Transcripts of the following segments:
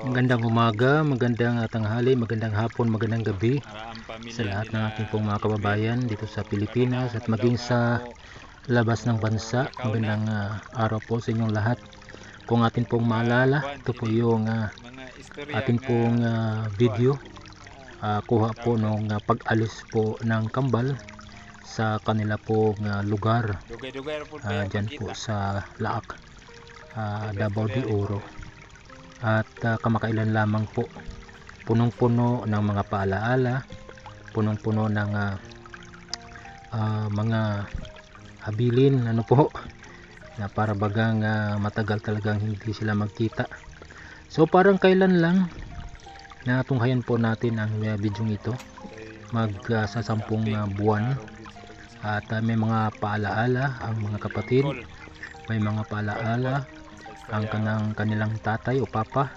Magandang umaga, magandang tanghali, magandang hapon, magandang gabi sa lahat ng ating pong mga kababayan dito sa Pilipinas at maging sa labas ng bansa. Magandang araw po sa inyong lahat. Kung atin pong maalala, ito po yung atin pong video kuha po nung pag-alis po ng kambal sa kanila pong lugar dyan po sa Laak, Davao de Oro. At kamakailan lamang po, punong-puno ng mga paalaala, punong-puno ng mga habilin, ano po, na para bagang matagal talagang hindi sila magkita. So parang kailan lang na tunghayan po natin ang video ito, sa 10 buwan. At may mga paalaala ang mga kapatid, may mga paalaala ang kanilang tatay o papa,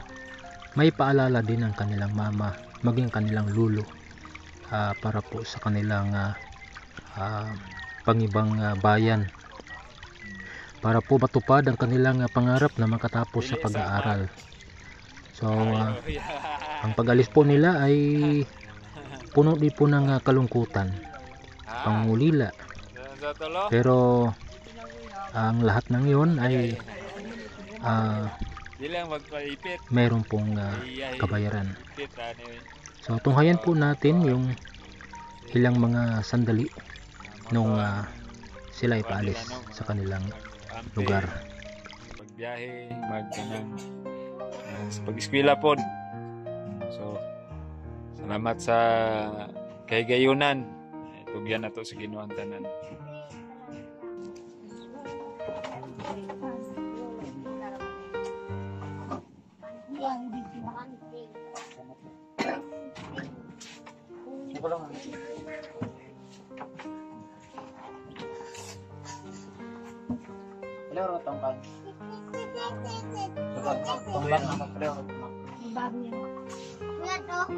may paalala din ang kanilang mama, maging kanilang lulo, para po sa kanilang pangibang bayan, para po matupad ang kanilang pangarap na makatapos sa pag-aaral. So ang pag-alis po nila ay puno din po ng kalungkutan, pangulila, pero ang lahat ng iyon ay mayroon pong kabayaran. So tunghayan po natin yung ilang mga sandali nung sila ipaalis sa kanilang lugar. Pagbiyahe, pag-eskwela po. So salamat sa kahigayunan. Tugyan na to sa Ginoo ang tanan. Lero tongkang. Tongkang nama lero. Babnya. Lihat dong.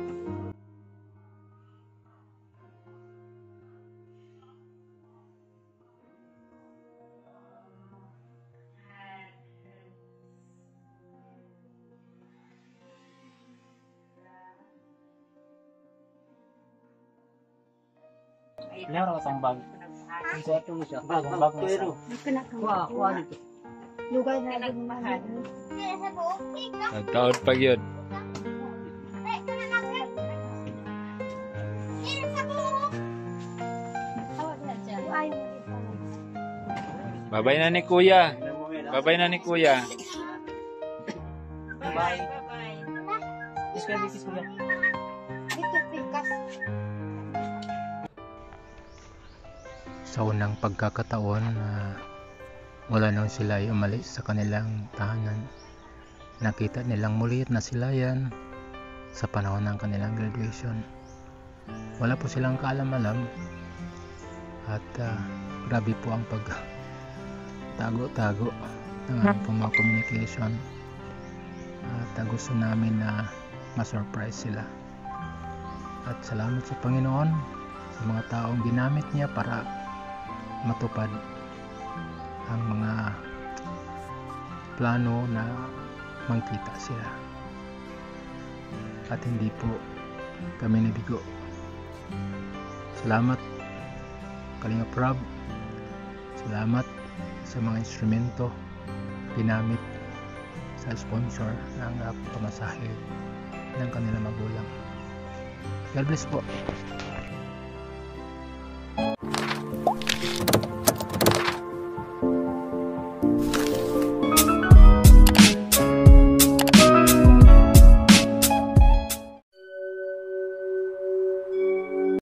Lero tongkang. Sesuatu siya. Bag pero. Wah, dito. Lugar na din mahal. Taon pag yun. Babay na ni Kuya. Babay na ni Kuya. Bye. Kiss ko. Sa unang pagkakataon wala nang sila ay umalis sa kanilang tahanan, nakita nilang muli na sila yan sa panahon ng kanilang graduation. Wala po silang kaalam-alam at grabe po ang pagtago-tago ng aming mga communication, at gusto namin na ma-surprise sila. At salamat sa Panginoon sa mga taong ginamit niya para matupad ang mga plano na magkita sila, at hindi po kami nabigo. Salamat Kalinga Prab, salamat sa mga instrumento ginamit sa sponsor ng pamasahe ng kanilang magulang. God bless po.